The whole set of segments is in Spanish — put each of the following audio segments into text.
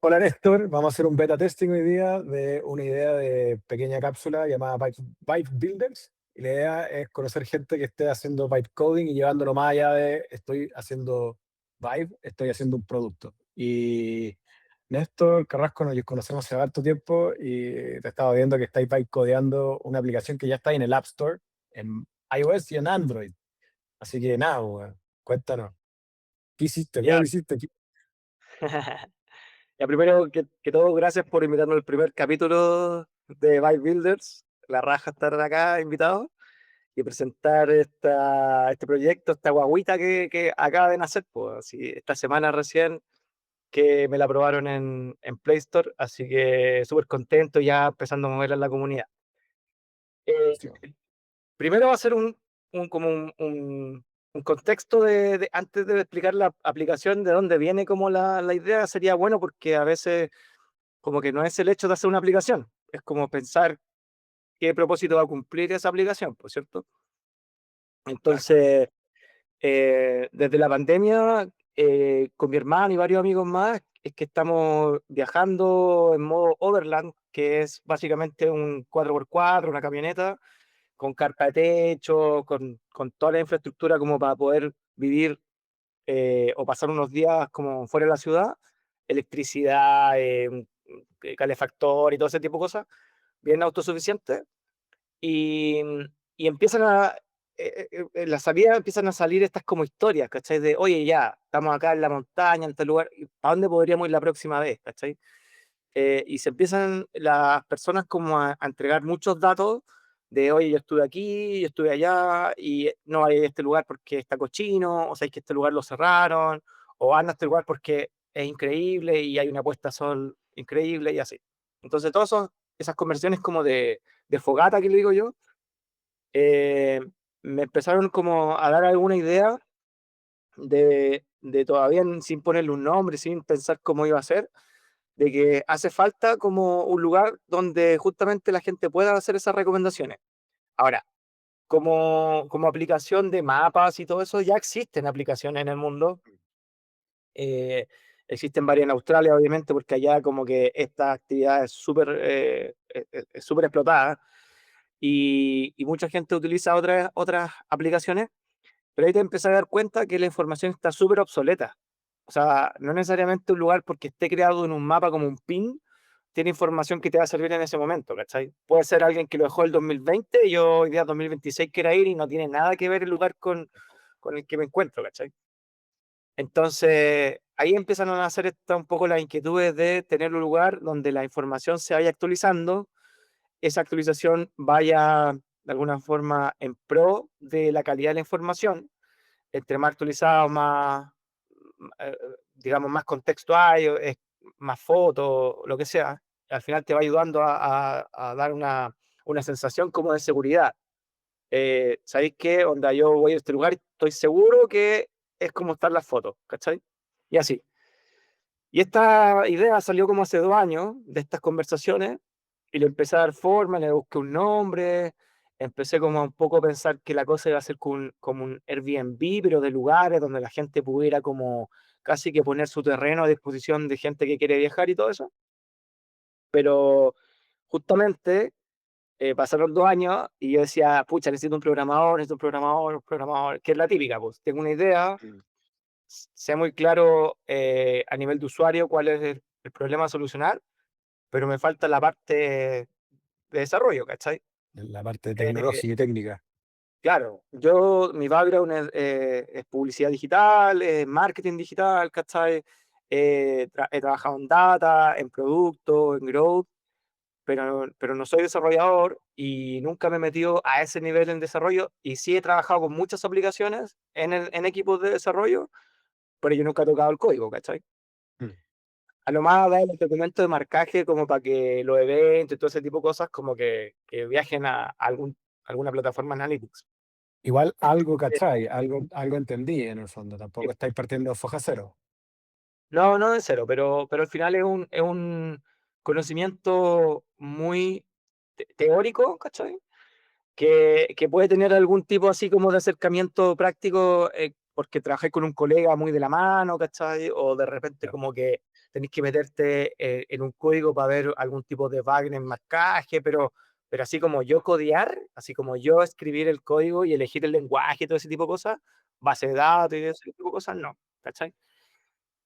Hola Néstor, vamos a hacer un beta testing hoy día de una idea de pequeña cápsula llamada Vibe Builders. Y la idea es conocer gente que esté haciendo Vibe Coding y llevándolo más allá de estoy haciendo Vibe, estoy haciendo un producto. Y Néstor Carrasco nos conocemos hace harto tiempo y te estaba viendo que estáis Vibe codeando una aplicación que ya está en el App Store, en iOS y en Android. Así que nada, weón, cuéntanos. ¿Qué hiciste? ¿Cómo Ya, lo hiciste? ya primero que todo, gracias por invitarnos al primer capítulo de Vibe Builders. La raja estar acá invitado y presentar este proyecto, esta guagüita que acaba de nacer, pues, así, esta semana recién que me la aprobaron en Play Store, así que súper contento ya empezando a moverla en la comunidad. Eh, Primero va a ser como un contexto antes de explicar la aplicación, de dónde viene como la idea, sería bueno porque a veces como que no es el hecho de hacer una aplicación, es como pensar qué propósito va a cumplir esa aplicación, ¿por cierto? Claro. Entonces, desde la pandemia, con mi hermano y varios amigos más, es que estamos viajando en modo overland, que es básicamente un 4x4 una camioneta, con carpa de techo, con toda la infraestructura como para poder vivir o pasar unos días como fuera de la ciudad, electricidad, calefactor y todo ese tipo de cosas, bien autosuficiente, y, y empiezan en la salida empiezan a salir estas como historias, ¿cachai? De, oye, ya, estamos acá en la montaña, en tal lugar, ¿a dónde podríamos ir la próxima vez? ¿Cachai? Y se empiezan las personas como a entregar muchos datos de, oye, yo estuve aquí, yo estuve allá, y no hay este lugar porque está cochino, o sea, que este lugar lo cerraron, o anda a este lugar porque es increíble y hay una puesta a sol increíble y así. Entonces, esas conversaciones como de fogata, que le digo yo, eh, me empezaron como a dar alguna idea de todavía sin ponerle un nombre, sin pensar cómo iba a ser, de que hace falta como un lugar donde justamente la gente pueda hacer esas recomendaciones. Ahora, como aplicación de mapas y todo eso, ya existen aplicaciones en el mundo. eh, Existen varias en Australia, obviamente, porque allá como que esta actividad es es súper explotada y mucha gente utiliza otras aplicaciones, pero ahí te empiezas a dar cuenta que la información está súper obsoleta. O sea, no necesariamente un lugar porque esté creado en un mapa como un pin, tiene información que te va a servir en ese momento, ¿cachai? Puede ser alguien que lo dejó el 2020 y yo hoy día 2026 quiera ir y no tiene nada que ver el lugar con el que me encuentro, ¿cachai? Entonces, ahí empiezan a nacer un poco las inquietudes de tener un lugar donde la información se vaya actualizando, esa actualización vaya de alguna forma en pro de la calidad de la información, entre más actualizado, digamos, más contexto hay, es más fotos, lo que sea, al final te va ayudando a dar una sensación como de seguridad. ¿Sabéis qué? Onda, yo voy a este lugar y estoy seguro que es como están las fotos, ¿cachai? Y así. Y esta idea salió como hace 2 años de estas conversaciones y le empecé a dar forma, le busqué un nombre, empecé como a un poco a pensar que la cosa iba a ser como un Airbnb, pero de lugares donde la gente pudiera como casi que poner su terreno a disposición de gente que quiere viajar y todo eso. Pero justamente pasaron 2 años y yo decía, pucha, necesito un programador, un programador, que es la típica, pues tengo una idea, Mm. sea muy claro a nivel de usuario cuál es el problema a solucionar, pero me falta la parte de desarrollo, ¿cachai? En la parte Eh, tecnológica y técnica. claro, mi background es publicidad digital, es marketing digital, ¿cachai? He trabajado en data, en producto, en growth, pero no soy desarrollador y nunca me he metido a ese nivel en desarrollo y sí he trabajado con muchas aplicaciones en equipos de desarrollo, pero yo nunca he tocado el código, ¿cachai? Mm. A lo más dar los documentos de marcaje como para que los eventos y todo ese tipo de cosas como que viajen a alguna plataforma Analytics. Igual algo, Eh, ¿cachai? Algo entendí en el fondo. Tampoco estáis partiendo de foja cero. No, no de cero, pero al final es un conocimiento muy teórico, ¿cachai? Que puede tener algún tipo así como de acercamiento práctico, porque trabajé con un colega muy de la mano, ¿cachai? O de repente Claro. como que tenés que meterte en un código para ver algún tipo de bug en el marcaje, pero así como yo codear, así como yo escribir el código y elegir el lenguaje y todo ese tipo de cosas, base de datos y ese tipo de cosas, no, ¿cachai?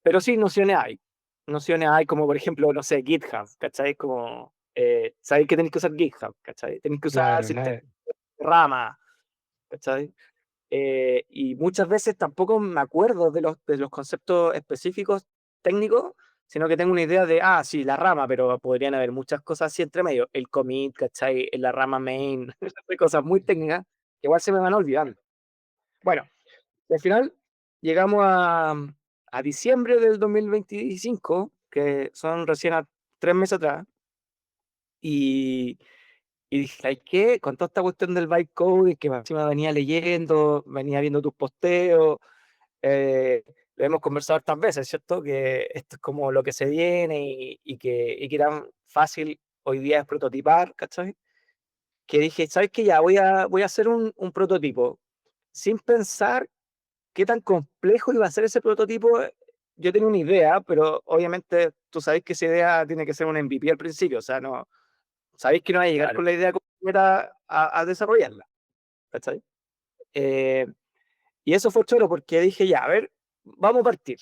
Pero sí, nociones hay. Nociones hay como, por ejemplo, no sé, GitHub, ¿cachai? Como, sabéis que tenéis que usar GitHub, ¿cachai? Tenéis que usar Claro, sistema nada. Rama, ¿cachai? Y muchas veces tampoco me acuerdo de los conceptos específicos técnicos, sino que tengo una idea de, ah, sí, la rama, pero podrían haber muchas cosas así entre medio. El commit, ¿cachai? La rama main, cosas muy técnicas que igual se me van olvidando. Bueno, y al final llegamos a diciembre del 2025, que son recién 3 meses atrás, y, y dije, ¿sabes qué? Con toda esta cuestión del bytecode coding, que encima venía leyendo, venía viendo tus posteos, eh, lo hemos conversado tantas veces, ¿cierto? Que esto es como lo que se viene y que tan fácil hoy día es prototipar, ¿cachai? Que dije, ¿sabes qué? Ya voy a hacer un prototipo sin pensar qué tan complejo iba a ser ese prototipo. Yo tenía una idea, pero obviamente tú sabes que esa idea tiene que ser un MVP al principio, o sea, no, sabéis que no va a llegar Claro. con la idea completa a desarrollarla, ¿cachai? Eh, y eso fue chulo porque dije, ya, a ver, vamos a partir,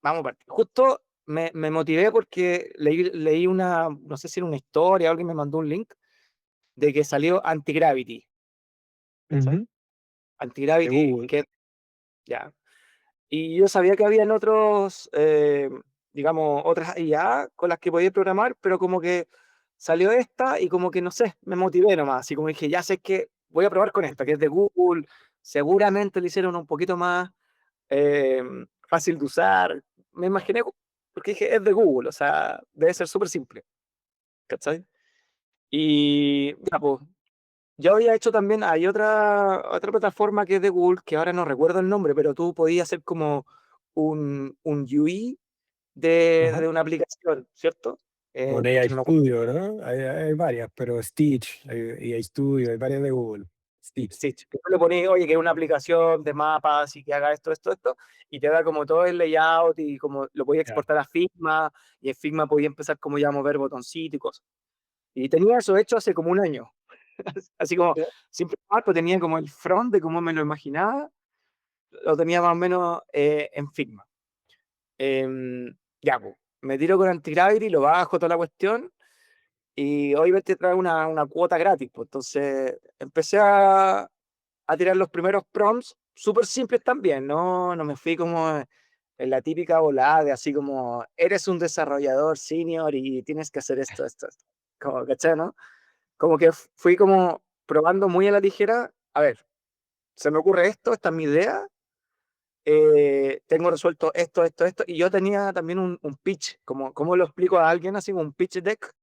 vamos a partir. Justo me motivé porque leí una, no sé si era una historia, alguien me mandó un link de que salió Antigravity, ¿cachai? Ujú. De Antigravity, Google. que ya. Y yo sabía que habían otros, digamos, otras IA con las que podía programar, pero como que salió esta y como que, no sé, me motivé nomás. Así como dije, ya sé que voy a probar con esta, que es de Google. Seguramente le hicieron un poquito más eh, fácil de usar. Me imaginé, porque dije, es de Google, o sea, debe ser súper simple, ¿cachai? Y ya, pues, yo había hecho también, hay otra plataforma que es de Google, que ahora no recuerdo el nombre, pero tú podías hacer como un UI Ajá. de una aplicación, ¿cierto? Con AI No me acuerdo, Studio, ¿no? Hay varias, pero Stitch, hay AI Studio, hay varias de Google. Stitch. sí, que tú le pones, oye, que es una aplicación de mapas y que haga esto, esto, esto, y te da como todo el layout y como lo podías Ya. exportar a Figma, y en Figma podía empezar como ya a mover botoncitos y cosas. Y tenía eso hecho hace como un año, así como, Ya. siempre marco tenía como el front de cómo me lo imaginaba, lo tenía más o menos en Figma. Ya, pues, me tiro con Antigravity, lo bajo, toda la cuestión, y obviamente trae una cuota gratis, pues entonces empecé a tirar los primeros prompts, súper simples también, no me fui como en la típica volada de así como, eres un desarrollador senior y tienes que hacer esto, esto, esto. Como, ¿cachai, no? Como que fui como probando muy a la ligera, a ver, se me ocurre esto, esta es mi idea, tengo resuelto esto, esto, esto, y yo tenía también un pitch, como, ¿cómo lo explico a alguien así, un pitch deck?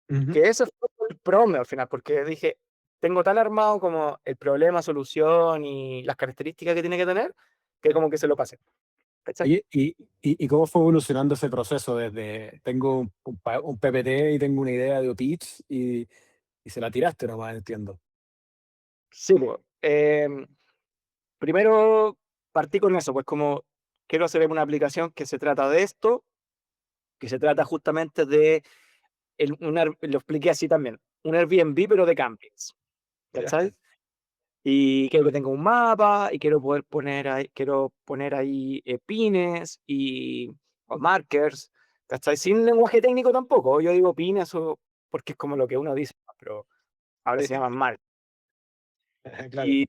Ujú. Que ese fue el prome al final, porque dije, tengo tan armado como el problema, solución y las características que tiene que tener, que como que se lo pasé, ¿cachai? Oye, ¿y cómo fue evolucionando ese proceso desde tengo un PPT y tengo una idea de pitch y se la tiraste nomás, entiendo? Sí, pues, primero partí con eso, pues como quiero hacer una aplicación que se trata de esto, que se trata justamente de, lo expliqué así también, un Airbnb pero de campings, Ya. ¿cachai? Y quiero que tenga un mapa y quiero poner ahí pines y o markers, ¿cachai? Sin lenguaje técnico tampoco. Yo digo pines porque es como lo que uno dice, pero ahora se Sí. llaman markers. Claro. Y,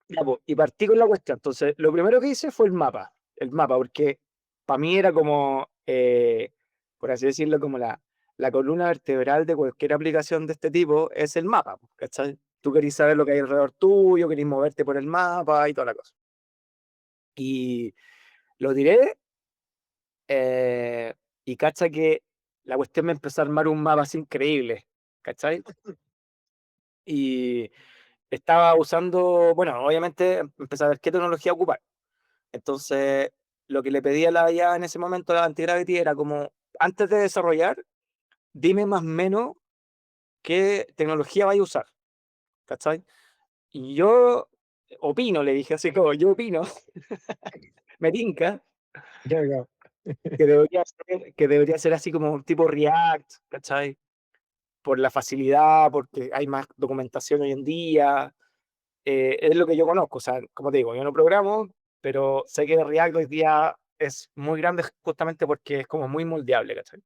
ya, po, y partí con la cuestión. Entonces, lo primero que hice fue el mapa, porque para mí era como, por así decirlo, como la columna vertebral de cualquier aplicación de este tipo es el mapa, po, ¿cachai? Tú querés saber lo que hay alrededor tuyo, querés moverte por el mapa y toda la cosa. Y lo tiré, y cacha que la cuestión me empezó a armar un mapa así increíble, ¿cachai? Y estaba usando, bueno, obviamente empecé a ver qué tecnología ocupar. Entonces, lo que le pedí a la IA en ese momento, a la Antigravity, era como, antes de desarrollar, dime más o menos qué tecnología vais a usar, ¿cachai? Y yo opino, le dije así como, yo opino, me tinca, Ya, ya. que debería ser así como un tipo React, ¿cachai? Por la facilidad, porque hay más documentación hoy en día. Es lo que yo conozco, o sea, como te digo, yo no programo, pero sé que React hoy día es muy grande justamente porque es como muy moldeable, ¿cachai?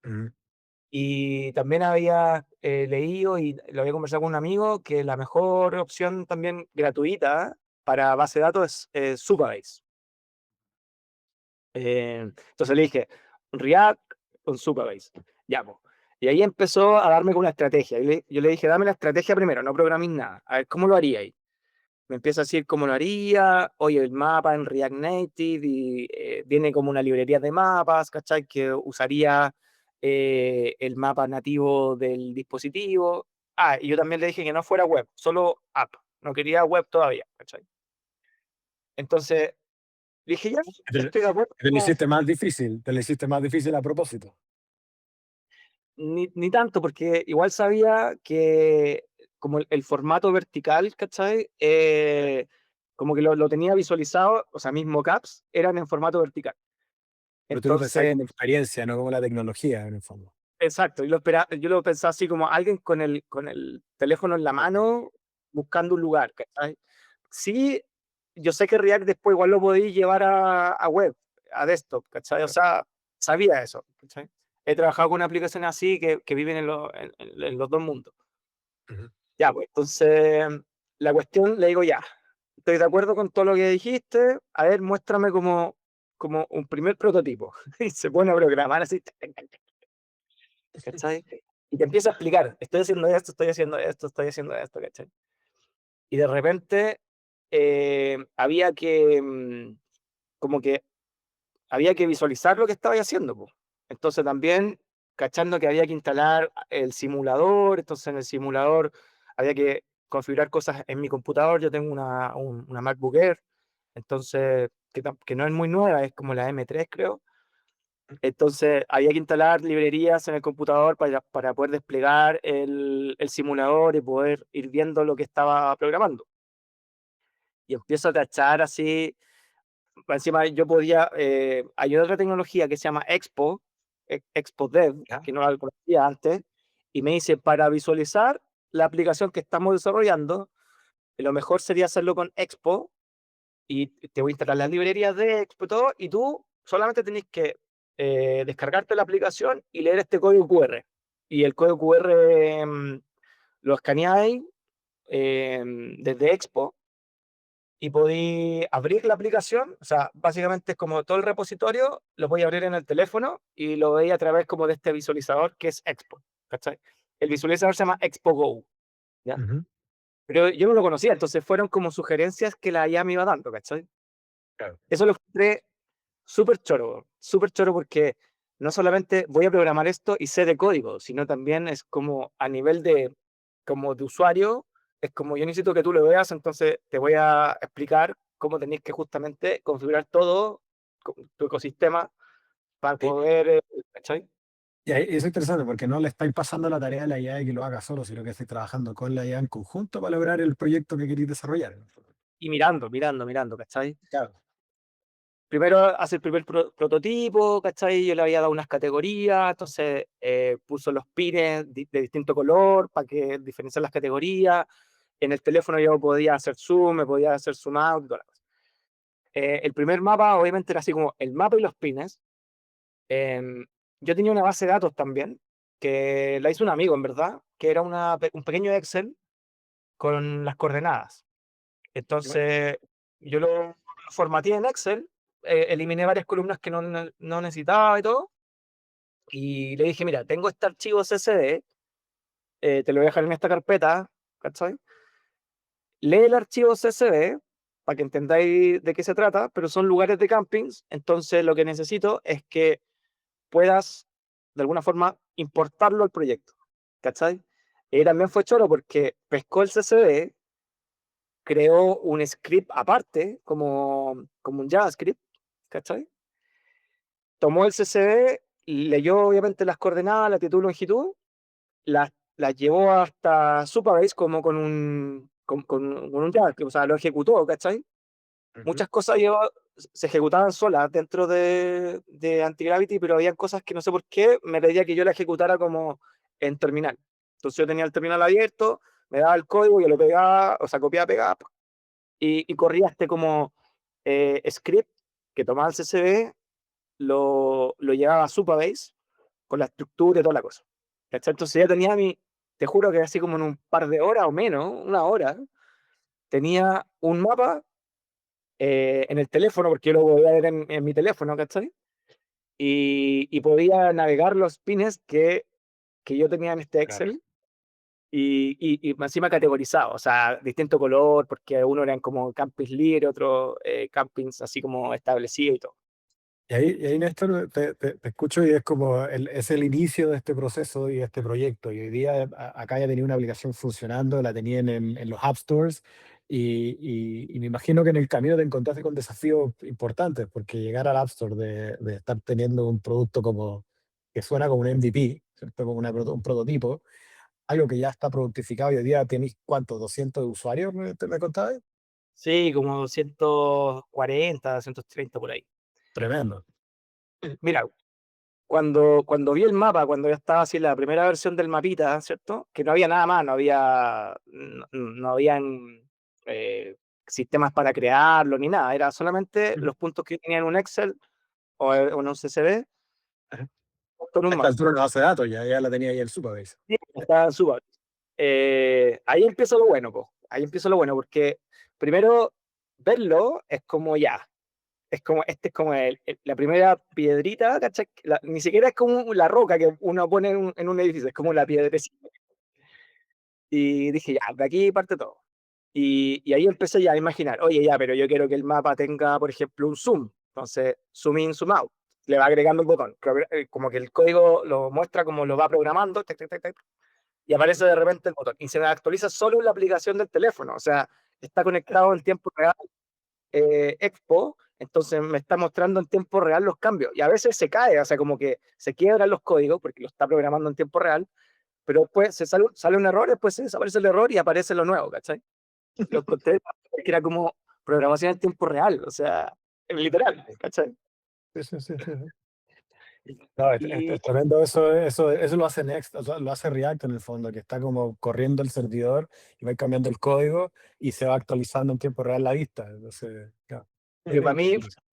Ujú. Y también había leído y lo había conversado con un amigo que la mejor opción también gratuita para base de datos es Supabase. Entonces le dije, React con Supabase. Ya, po. Y ahí empezó a darme con una estrategia. Yo le dije, dame la estrategia primero, no programéis nada. A ver, ¿cómo lo haría ahí? Me empieza a decir cómo lo haría. Oye, el mapa en React Native y viene como una librería de mapas, ¿cachai? Que usaría el mapa nativo del dispositivo. Ah, y yo también le dije que no fuera web, solo app. No quería web todavía, ¿cachai? Entonces, le dije, ya, Te, estoy de acuerdo. te lo hiciste más difícil, te lo hiciste más difícil a propósito. Ni tanto, porque igual sabía que como el formato vertical, ¿cachai? Como que lo tenía visualizado, o sea, mismo caps eran en formato vertical. Pero tú lo pensás Entonces, como experiencia, no como la tecnología, en el fondo. exacto, yo lo pensaba así como alguien con el teléfono en la mano buscando un lugar, ¿cachai? Sí, yo sé que React después igual lo podéis llevar a web, a desktop, ¿cachai? O sea, sabía eso, ¿cachai? He trabajado con aplicaciones así que viven en los dos mundos. Ujú. Ya, pues, entonces, la cuestión, le digo ya, estoy de acuerdo con todo lo que dijiste, a ver, muéstrame como un primer prototipo. Y se pone a programar así, ¿cachai? Y te empieza a explicar, estoy haciendo esto, estoy haciendo esto, estoy haciendo esto, ¿cachai? Y de repente había que, como que, había que visualizar lo que estaba haciendo, po. Entonces también, cachando que había que instalar el simulador, entonces en el simulador había que configurar cosas en mi computador, yo tengo una MacBook Air, entonces, que no es muy nueva, es como la M3 creo. Entonces había que instalar librerías en el computador para poder desplegar el simulador y poder ir viendo lo que estaba programando. Y empiezo a tachar así, encima yo podía, hay otra tecnología que se llama Expo, Expo Dev, ¿Ya? que no la conocía antes, y me dice, para visualizar la aplicación que estamos desarrollando, lo mejor sería hacerlo con Expo y te voy a instalar las librerías de Expo y todo, y tú solamente tenés que descargarte la aplicación y leer este código QR. Y el código QR lo escaneáis desde Expo y podéis abrir la aplicación. O sea, básicamente es como todo el repositorio, lo voy a abrir en el teléfono y lo veis a través como de este visualizador que es Expo. ¿Cachai? El visualizador se llama Expo Go. ¿Ya? Ujú. Pero yo no lo conocía, entonces fueron como sugerencias que la IA me iba dando, ¿cachai? Claro. Eso lo encontré súper choro porque no solamente voy a programar esto y sé de código, sino también es como a nivel de, como de usuario, es como yo necesito que tú lo veas, entonces te voy a explicar cómo tenéis que justamente configurar todo tu ecosistema para Sí. poder, ¿cachai? Y ahí es interesante porque no le estáis pasando la tarea a la IA de que lo haga solo, sino que estáis trabajando con la IA en conjunto para lograr el proyecto que queréis desarrollar. Y mirando, ¿cachai? Claro. Primero hace el primer prototipo, ¿cachai? Yo le había dado unas categorías, entonces puso los pines de distinto color para que diferenciar las categorías. En el teléfono yo podía hacer zoom, me podía hacer zoom out y toda la cosa. El primer mapa obviamente era así como el mapa y los pines. Em, yo tenía una base de datos también, que la hizo un amigo en verdad, que era un pequeño Excel con las coordenadas. Igual. Entonces, yo lo formateé en Excel, eliminé varias columnas que no necesitaba y todo, y le dije, mira, tengo este archivo CSV, te lo voy a dejar en esta carpeta, ¿cachai? Lee el archivo CSV para que entendáis de qué se trata, pero son lugares de campings, entonces lo que necesito es que puedas, de alguna forma, importarlo al proyecto, ¿cachai? Y también fue choro porque pescó el CSV, creó un script aparte, como un JavaScript, ¿cachai? Tomó el CSV, leyó obviamente las coordenadas, latitud, longitud, las llevó hasta Supabase como con un JavaScript, o sea, lo ejecutó, ¿cachai? Ujú. Muchas cosas llevó, se ejecutaban solas dentro de Antigravity, pero había cosas que no sé por qué me pedía que yo la ejecutara como en terminal. Entonces yo tenía el terminal abierto, me daba el código, yo lo pegaba, o sea, copiaba, pegaba, y corría este como script que tomaba el CSV, lo llevaba a Supabase con la estructura y toda la cosa. ¿Cachai? Entonces ya tenía te juro que así como en un par de horas o menos, una hora, tenía un mapa en el teléfono, porque yo lo podía ver en mi teléfono, ¿cachai? Y podía navegar los pines que yo tenía en este Claro. Excel y encima categorizado, o sea, distinto color, porque uno eran como campings libres, otros campings así como establecidos y todo. Y ahí, Néstor, te escucho y es como es el inicio de este proceso y de este proyecto. Y hoy día acá ya tenía una aplicación funcionando, la tenían en los App Stores y me imagino que en el camino te encontraste con desafíos importantes, porque llegar al App Store de estar teniendo un producto como que suena como un MVP, ¿cierto? Como un prototipo, algo que ya está productificado y hoy día tenéis, ¿cuántos? ¿200 usuarios, me contabas? Sí, como 140, 130 por ahí. Tremendo. Mira, cuando vi el mapa, cuando ya estaba así la primera versión del mapita, ¿cierto? Que no había nada más, no habían eh, sistemas para crearlo ni nada, era solamente Ujú. los puntos que tenía en un Excel o en un CSV con A un esta mapa. altura una base de datos, ya la tenía ahí el Supabase. Sí, estaba súper. Ahí empieza lo bueno, po. Ahí empieza lo bueno, porque primero verlo es como ya, es como, este es como la primera piedrita, ¿cachai? Ni siquiera es como la roca que uno pone en un edificio, es como la piedrecita. Y dije, ya, de aquí parte todo. Y ahí empecé ya a imaginar, oye, ya, pero yo quiero que el mapa tenga, por ejemplo, un zoom. Entonces, zoom in, zoom out. Le va agregando un botón. Como que el código lo muestra como lo va programando, tac, tac, tac, tac, y aparece de repente el botón. Y se me actualiza solo en la aplicación del teléfono. O sea, está conectado en tiempo real Expo, entonces me está mostrando en tiempo real los cambios. Y a veces se cae, o sea, como que se quiebran los códigos porque lo está programando en tiempo real, pero después sale un error, después se desaparece el error y aparece lo nuevo, ¿cachai? Lo encontré que era como programación en tiempo real, o sea, literal, ¿cachai? Sí, sí, sí, sí. No, Y es tremendo eso lo hace Next, o sea, lo hace React en el fondo, que está como corriendo el servidor y va cambiando el código y se va actualizando en tiempo real la vista. Entonces, claro, que para es mí, interesante.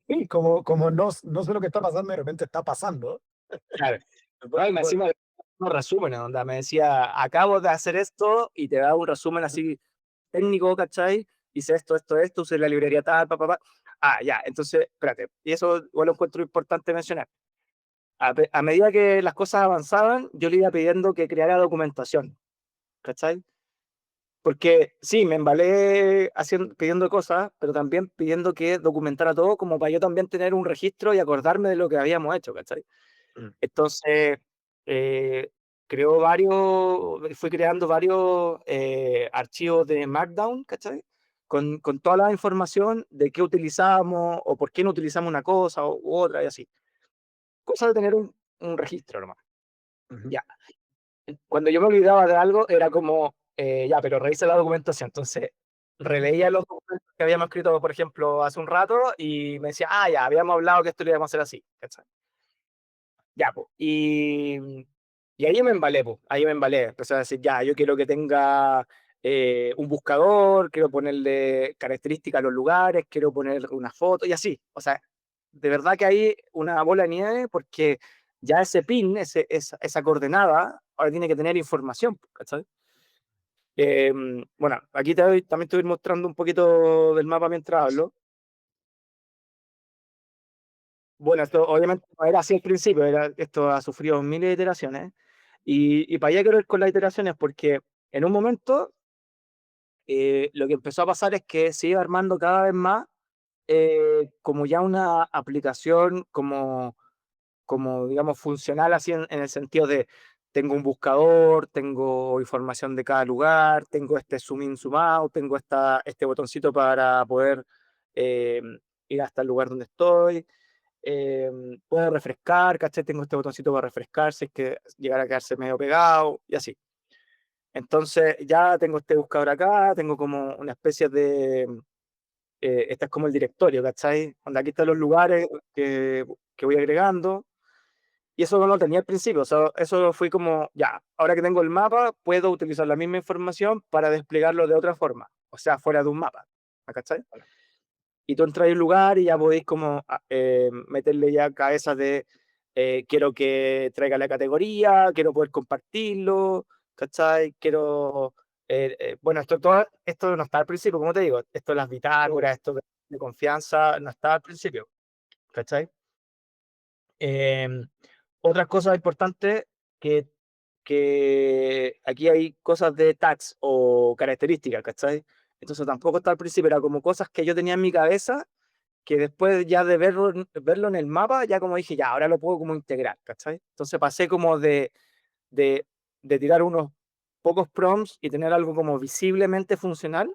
Sí, como no sé lo que está pasando, de repente está pasando. claro, no, y me Bueno, encima unos resúmenes, donde me decía, acabo de hacer esto, y te da un resumen así técnico, ¿cachai? Hice esto, usé la librería tal, pa, pa, pa. Ah, ya, entonces, espérate, y eso igual lo encuentro importante mencionar. A medida que las cosas avanzaban, yo le iba pidiendo que creara documentación, ¿cachai? Porque sí, me embalé pidiendo cosas, pero también pidiendo que documentara todo como para yo también tener un registro y acordarme de lo que habíamos hecho, ¿cachai? mm, Entonces, eh, fui creando varios archivos de Markdown, ¿cachai? Con toda la información de qué utilizamos o por qué no utilizamos una cosa u otra y así. Cosa de tener un registro nomás. ujú. Ya. Cuando yo me olvidaba de algo, era como, ya, pero revisa la documentación. Entonces, releía los documentos que habíamos escrito, por ejemplo, hace un rato y me decía, ah, ya, habíamos hablado que esto lo íbamos a hacer así, ¿cachai? Ya, pues. Y ahí me embalé, pues. Ahí me embalé. Empecé a decir, ya, yo quiero que tenga un buscador, quiero ponerle características a los lugares, quiero poner una foto y así. O sea, de verdad que hay una bola de nieve porque ya ese pin, esa coordenada, ahora tiene que tener información, ¿cachai? Bueno, aquí también te voy mostrando un poquito del mapa mientras hablo. Bueno, esto obviamente no era así al principio, esto ha sufrido miles de iteraciones. Y para allá quiero ir con las iteraciones porque en un momento lo que empezó a pasar es que se iba armando cada vez más como ya una aplicación como digamos, funcional así en el sentido de tengo un buscador, tengo información de cada lugar, tengo este zoom in, zoom out, tengo este botoncito para poder eh, ir hasta el lugar donde estoy. Puedo refrescar, ¿cachai? Tengo este botoncito para refrescar si es que llegara a quedarse medio pegado y así. Entonces ya tengo este buscador acá, tengo como una especie este es como el directorio, ¿cachai? Donde aquí están los lugares que voy agregando. Y eso no lo tenía al principio, o sea, eso fui como, ya, ahora que tengo el mapa, puedo utilizar la misma información para desplegarlo de otra forma, o sea, fuera de un mapa, ¿cachai? Y tú entras a un lugar y ya podéis como meterle ya cabezas de, quiero que traiga la categoría, quiero poder compartirlo, ¿cachai? Quiero, bueno, esto no está al principio, como te digo, esto de las bitácoras, esto de confianza, no está al principio, ¿cachai? Otras cosas importantes que, que aquí hay cosas de tags o características, ¿cachai? Entonces tampoco está al principio, era como cosas que yo tenía en mi cabeza que después ya de verlo en el mapa, ya como dije, ya, ahora lo puedo como integrar, ¿cachai? Entonces pasé como de, de tirar unos pocos prompts y tener algo como visiblemente funcional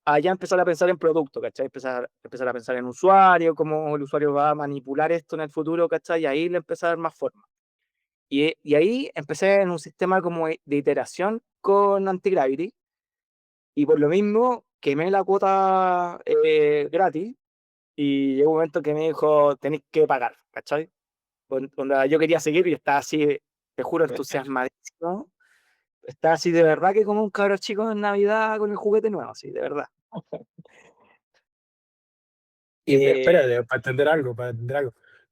a ya empezar a pensar en producto, ¿cachai? Empezar a pensar en usuario, cómo el usuario va a manipular esto en el futuro, ¿cachai? Y ahí le empecé a dar más forma. Y ahí empecé en un sistema como de iteración con Antigravity y por lo mismo quemé la cuota gratis y llegó un momento que me dijo, tenéis que pagar, ¿cachai? Onda, yo quería seguir y estaba así, te juro, entusiasmadísimo. Estaba así de verdad que como un cabro chico en Navidad con el juguete nuevo, así, de verdad. Y Eh, espérate, para entender algo.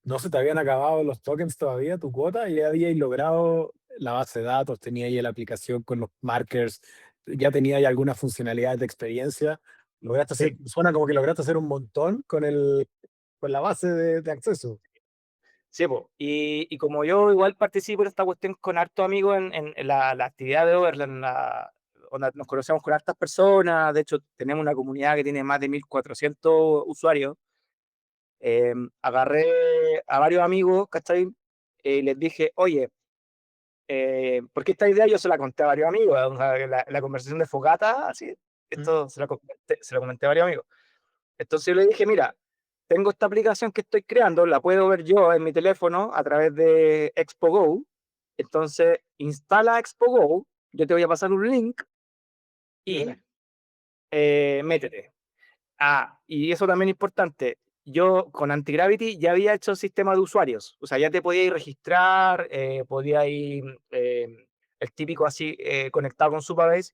¿No se te habían acabado los tokens todavía, tu cuota? ¿Ya habíais logrado la base de datos? ¿Teníais la aplicación con los markers? ¿Ya teníais alguna funcionalidad de experiencia? ¿Lograste hacer, sí, suena como que lograste hacer un montón con la base de acceso? sí, po. Y como yo igual participo en esta cuestión con hartos amigos en la actividad de Overland, onda, nos conocemos con hartas personas, de hecho tenemos una comunidad que tiene más de 1.400 usuarios, agarré a varios amigos, ¿cachai? Y les dije, oye, porque esta idea yo se la conté a varios amigos, o sea, la conversación de fogata, así, Mm. esto se la comenté a varios amigos. Entonces yo le dije, mira, tengo esta aplicación que estoy creando, la puedo ver yo en mi teléfono a través de Expo Go. Entonces, instala Expo Go, yo te voy a pasar un link y métete. Ah, y eso también es importante. Yo con Antigravity ya había hecho sistema de usuarios, o sea, ya te podías registrar, podías ir el típico así conectado con Supabase,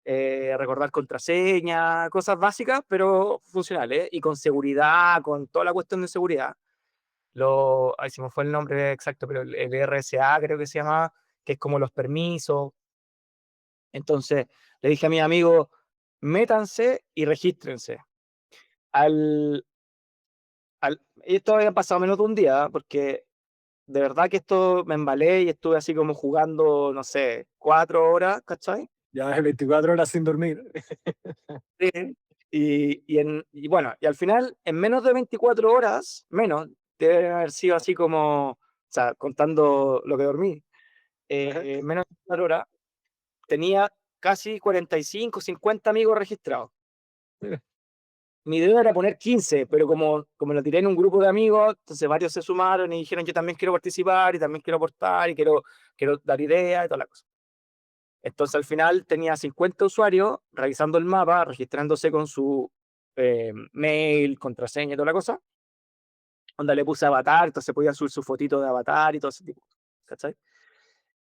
recordar contraseña, cosas básicas, pero funcionales, y con seguridad, con toda la cuestión de seguridad. Ahí se me fue el nombre exacto, pero el RSA creo que se llama, que es como los permisos. Entonces, le dije a mis amigos, métanse y regístrense. Al, esto había pasado menos de un día, ¿eh? Porque de verdad que esto me embalé y estuve así como jugando, no sé, 4 horas, ¿cachai? Ya es 24 horas sin dormir. Sí. Y bueno, y al final, en menos de 24 horas, menos, debe haber sido así como, o sea, contando lo que dormí, menos de 24 horas, tenía casi 45, 50 amigos registrados. Mi idea era poner 15, pero como lo tiré en un grupo de amigos, entonces varios se sumaron y dijeron, yo también quiero participar y también quiero aportar y quiero dar ideas y toda la cosa. Entonces al final tenía 50 usuarios revisando el mapa, registrándose con su mail, contraseña y toda la cosa, donde le puse avatar, entonces podían subir su fotito de avatar y todo ese tipo, ¿cachai?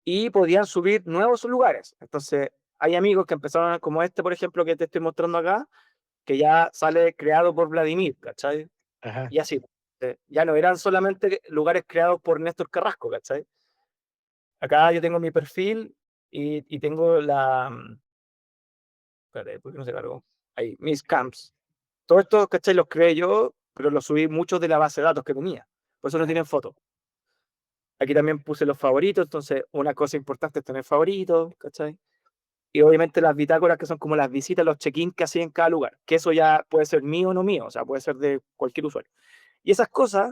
Y podían subir nuevos lugares. Entonces hay amigos que empezaron, como este, por ejemplo, que te estoy mostrando acá, que ya sale creado por Vladimir, ¿cachai? Ajá. Y así. Ya no eran solamente lugares creados por Néstor Carrasco, ¿cachai? Acá yo tengo mi perfil y tengo espérate, ¿por qué no se cargó? Ahí, mis camps. Todo esto, ¿cachai? Los creé yo, pero los subí muchos de la base de datos que tenía. Por eso no tienen fotos. Aquí también puse los favoritos, entonces una cosa importante es tener favoritos, ¿cachai? Y obviamente las bitácoras que son como las visitas, los check-in que hacía en cada lugar, que eso ya puede ser mío o no mío, o sea, puede ser de cualquier usuario. Y esas cosas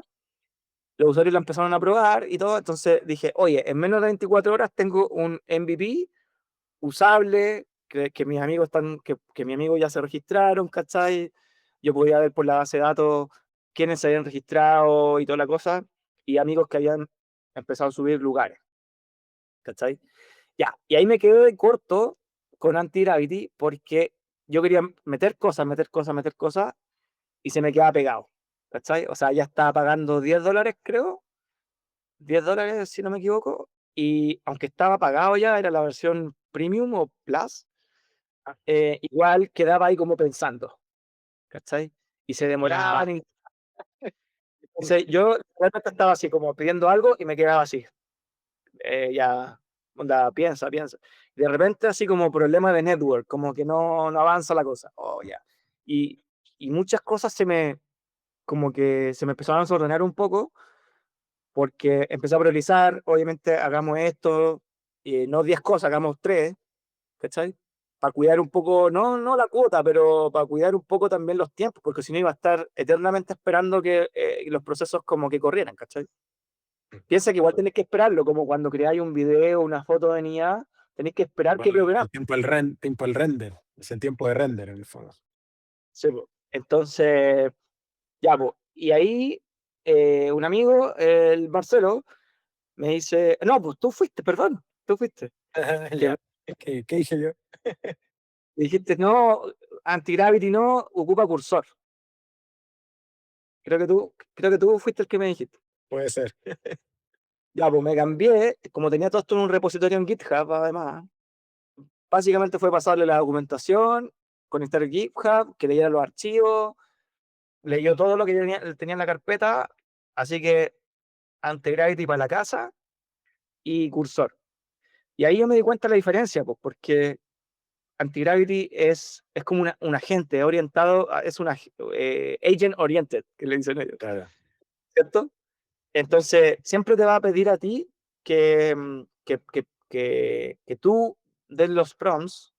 los usuarios la empezaron a probar y todo, entonces dije, oye, en menos de 24 horas tengo un MVP usable, que mis amigos que mis amigos ya se registraron, ¿cachai? Yo podía ver por la base de datos quiénes se habían registrado y toda la cosa, y amigos que habían empezado a subir lugares, ¿cachai? Ya, y ahí me quedé corto con Anti-Gravity porque yo quería meter cosas, meter cosas, meter cosas, y se me quedaba pegado, ¿cachai? O sea, ya estaba pagando $10, creo, $10, si no me equivoco, y aunque estaba pagado ya, era la versión premium o plus, igual quedaba ahí como pensando, ¿cachai? Y se Ya. demoraban. Entonces, yo realmente estaba así, como pidiendo algo y me quedaba así, ya, onda, piensa, piensa. De repente, así como problema de network, como que no avanza la cosa. Oh, ya. Y, y muchas cosas como que se me empezaron a desordenar un poco, porque empecé a priorizar, obviamente, hagamos esto, no 10 cosas, hagamos 3, ¿cachai? Para cuidar un poco, no la cuota, pero para cuidar un poco también los tiempos, porque si no iba a estar eternamente esperando que los procesos como que corrieran, ¿cachai? Piensa que igual tenés que esperarlo, como cuando creáis un video, una foto en IA, tenéis que esperar que Bueno, programe. el tiempo del render, es el tiempo de render en el fondo. Sí, po. Entonces, ya, po. Y ahí un amigo, el Marcelo, me dice, no, pues tú fuiste, perdón, tú fuiste. Que Ya, me ¿qué dije yo? dijiste, no, anti-gravity no, ocupa cursor. Creo que tú fuiste el que me dijiste. Puede ser. Ya, pues me cambié, como tenía todo esto en un repositorio en GitHub, además, básicamente fue pasarle la documentación, conectar el GitHub, que leyera los archivos, leyó todo lo que tenía en la carpeta, así que Anti-Gravity para la casa y Cursor. Y ahí yo me di cuenta de la diferencia, pues, porque Anti-Gravity es como un agente orientado, es una agent oriented, que le dicen ellos, Claro. ¿cierto? Entonces, siempre te va a pedir a ti que tú des los prompts,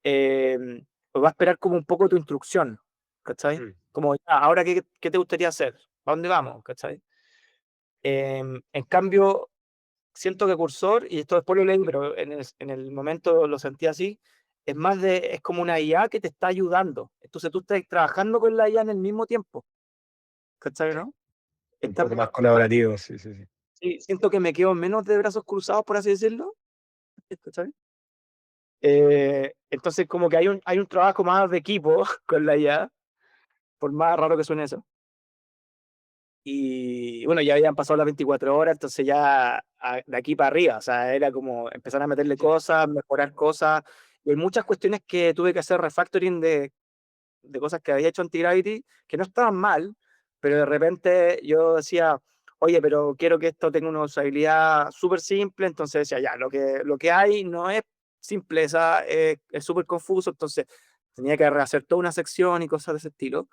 pues va a esperar como un poco tu instrucción, ¿cachai? Mm. Como, ya, ahora, ¿qué te gustaría hacer? ¿A dónde vamos? ¿Cachai? En cambio, siento que Cursor, y esto después lo leí, pero en el momento lo sentí así, es como una IA que te está ayudando. Entonces tú estás trabajando con la IA en el mismo tiempo, ¿cachai, no? Un Está poco más colaborativo, sí, sí, sí. Sí, siento que me quedo menos de brazos cruzados, por así decirlo, ¿cachai? Entonces como que hay un trabajo más de equipo con la IA, por más raro que suene eso. Y bueno, ya habían pasado las 24 horas, entonces ya de aquí para arriba, o sea, era como empezar a meterle cosas, mejorar cosas. Y hay muchas cuestiones que tuve que hacer refactoring de cosas que había hecho Anti-Gravity, que no estaban mal, pero de repente yo decía, oye, pero quiero que esto tenga una usabilidad súper simple, entonces decía, ya, lo que hay no es simpleza, es súper confuso, entonces tenía que rehacer toda una sección y cosas de ese estilo,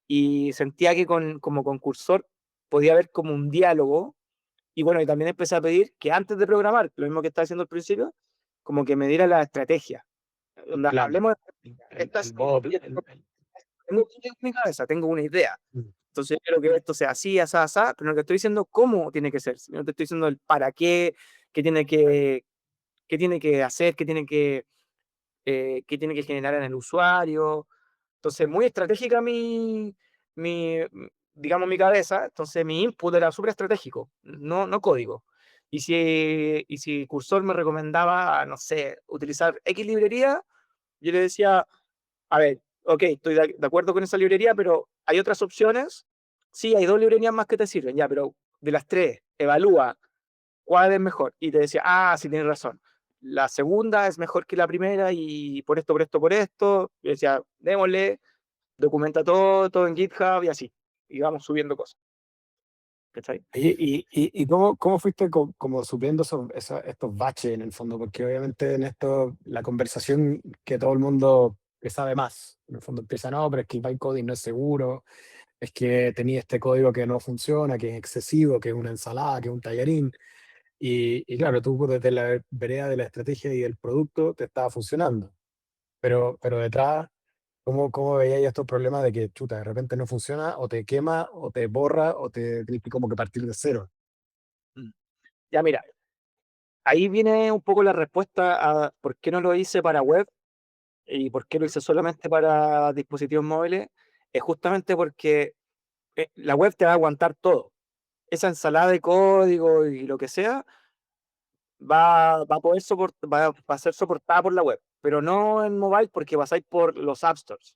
y sentía que como con Cursor podía haber como un diálogo, y bueno, y también empecé a pedir que antes de programar, lo mismo que estaba haciendo al principio, como que me diera la estrategia. El Onda, plan, hablemos de el estas, modo tengo en mi cabeza, tengo una idea. mm. Entonces, yo quiero que esto sea así, así, así, pero no te estoy diciendo cómo tiene que ser, no te estoy diciendo el para qué tiene que hacer, qué tiene que generar en el usuario. Entonces, muy estratégica digamos, mi cabeza. Entonces, mi input era súper estratégico, no código. Y si Cursor me recomendaba, no sé, utilizar X librería, yo le decía, a ver, ok, estoy de acuerdo con esa librería, pero hay otras opciones. Sí, hay 2 librerías más que te sirven, ya, pero de las 3, evalúa cuál es mejor. Y te decía, sí, tienes razón. La segunda es mejor que la primera y por esto, por esto, por esto. Y decía, démosle, documenta todo en GitHub y así. Y vamos subiendo cosas. ¿Cachai? ¿Y cómo fuiste como supliendo estos baches en el fondo? Porque obviamente en esto la conversación que todo el mundo que sabe más, en el fondo empieza, no, pero es que el bytecoding no es seguro, es que tenía este código que no funciona, que es excesivo, que es una ensalada, que es un tallarín. Y claro, tú desde la vereda de la estrategia y del producto te estaba funcionando. Pero detrás, ¿cómo veías estos problemas de que, chuta, de repente no funciona, o te quema, o te borra, o te tienes que como que partir de cero? Mm. Ya, mira, ahí viene un poco la respuesta a por qué no lo hice para web y por qué lo hice solamente para dispositivos móviles. Es justamente porque la web te va a aguantar todo. Esa ensalada de código y lo que sea va a poder va a ser soportada por la web, pero no en mobile porque pasáis por los App Stores.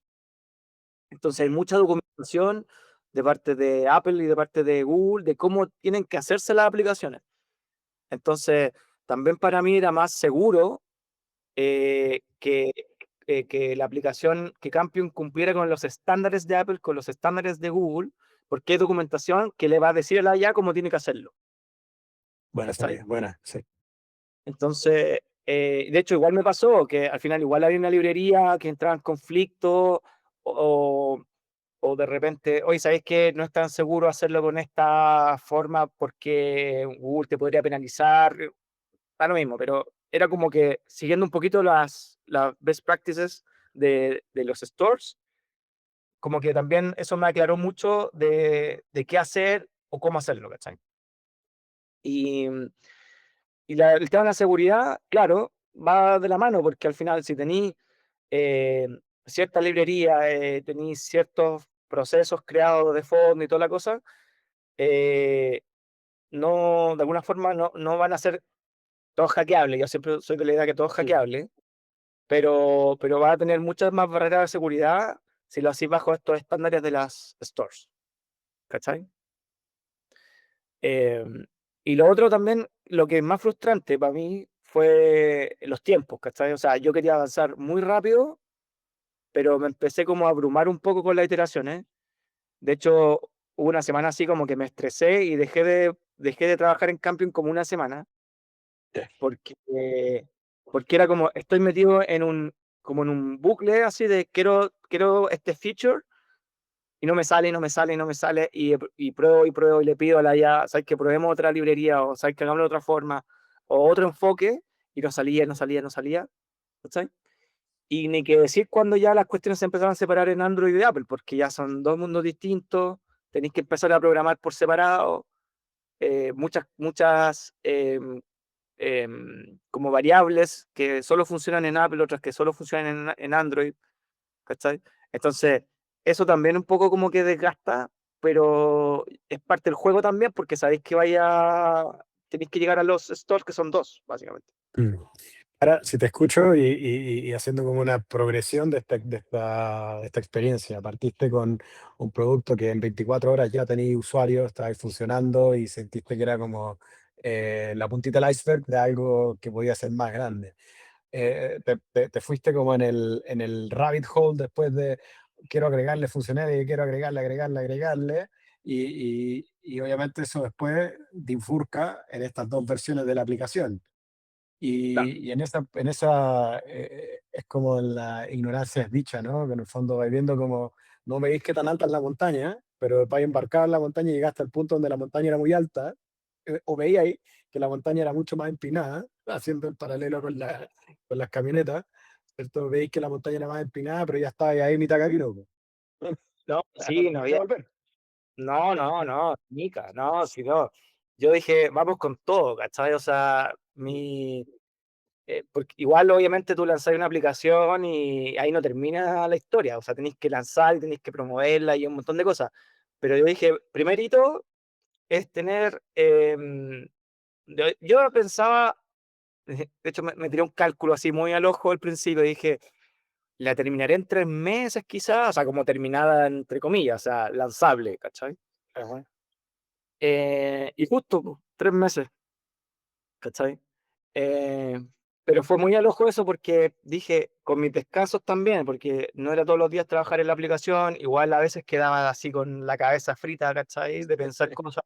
Entonces hay mucha documentación de parte de Apple y de parte de Google de cómo tienen que hacerse las aplicaciones. Entonces, también para mí era más seguro que la aplicación, que Campion cumpliera con los estándares de Apple, con los estándares de Google, porque hay documentación que le va a decir a la IA cómo tiene que hacerlo. Buena ¿Cachai? serie, buena, sí. Entonces, de hecho, igual me pasó que al final igual había una librería que entraba en conflicto o, o de repente, oye, ¿sabéis que no es tan seguro hacerlo con esta forma porque Google te podría penalizar? Da lo mismo, pero era como que siguiendo un poquito las best practices de los stores, como que también eso me aclaró mucho de qué hacer o cómo hacerlo, ¿cachai? Y, el tema de la seguridad, claro, va de la mano, porque al final si tenéis eh, cierta librería, tenéis ciertos procesos creados de fondo y toda la cosa, eh, no, de alguna forma no van a ser todos hackeables. Yo siempre soy de la idea que todo es Mm. hackeable, pero va a tener muchas más barreras de seguridad si lo hacéis bajo estos estándares de las stores, ¿cachai? Y lo otro también, lo que es más frustrante para mí fue los tiempos, ¿cachai? O sea, yo quería avanzar muy rápido, pero me empecé como a abrumar un poco con las iteraciones. De hecho, hubo una semana así como que me estresé y dejé de trabajar en Camping como una semana, Ya. porque, porque era como, estoy metido como en un bucle así de quiero este feature y no me sale, y no me sale, y no me sale, y pruebo y le pido a la IA, ¿sabes que probemos otra librería o sabes que hagamos de otra forma o otro enfoque? Y no salía, no salía, no salía, ¿cachai? Y ni que decir cuando ya las cuestiones se empezaron a separar en Android y Apple, porque ya son dos mundos distintos, tenéis que empezar a programar por separado, muchas como variables que solo funcionan en Apple, otras que solo funcionan en Android, ¿cachai? Entonces, eso también un poco como que desgasta, pero es parte del juego también, porque sabéis que tenéis que llegar a los stores que son dos, básicamente. Mm. Ahora, si te escucho y haciendo como una progresión de esta experiencia, partiste con un producto que en 24 horas ya tenías usuarios, estabais funcionando y sentiste que era como la puntita del iceberg de algo que podía ser más grande. Te fuiste como en el rabbit hole después de quiero agregarle funcionalidades, quiero agregarle, y obviamente eso después bifurca en estas dos versiones de la aplicación. Claro. Y en esa es como la ignorancia es dicha, ¿no? Que en el fondo vais viendo como, no veis qué tan alta es la montaña, pero vais embarcado en la montaña y llegaste al punto donde la montaña era muy alta, o veíais que la montaña era mucho más empinada, haciendo el paralelo con las camionetas, ¿cierto? Veis que la montaña era más empinada, pero ya estabais ahí mitad camino, po. No, No sí, te no podía había. volver. No, Nica, no, si no. Yo dije, vamos con todo, ¿cachai? O sea, porque igual obviamente tú lanzas una aplicación y ahí no termina la historia, o sea, tenéis que lanzar y tenéis que promoverla y un montón de cosas. Pero yo dije, primerito es tener, yo pensaba, de hecho me tiré un cálculo así muy al ojo al principio, y dije, la terminaré en 3 meses quizás, o sea, como terminada entre comillas, o sea, lanzable, ¿cachai? Ajá. Y justo, 3 meses, ¿cachai? Eh, pero fue muy al ojo eso porque dije, con mis descansos también, porque no era todos los días trabajar en la aplicación, igual a veces quedaba así con la cabeza frita, ¿cachai? De pensar cosas.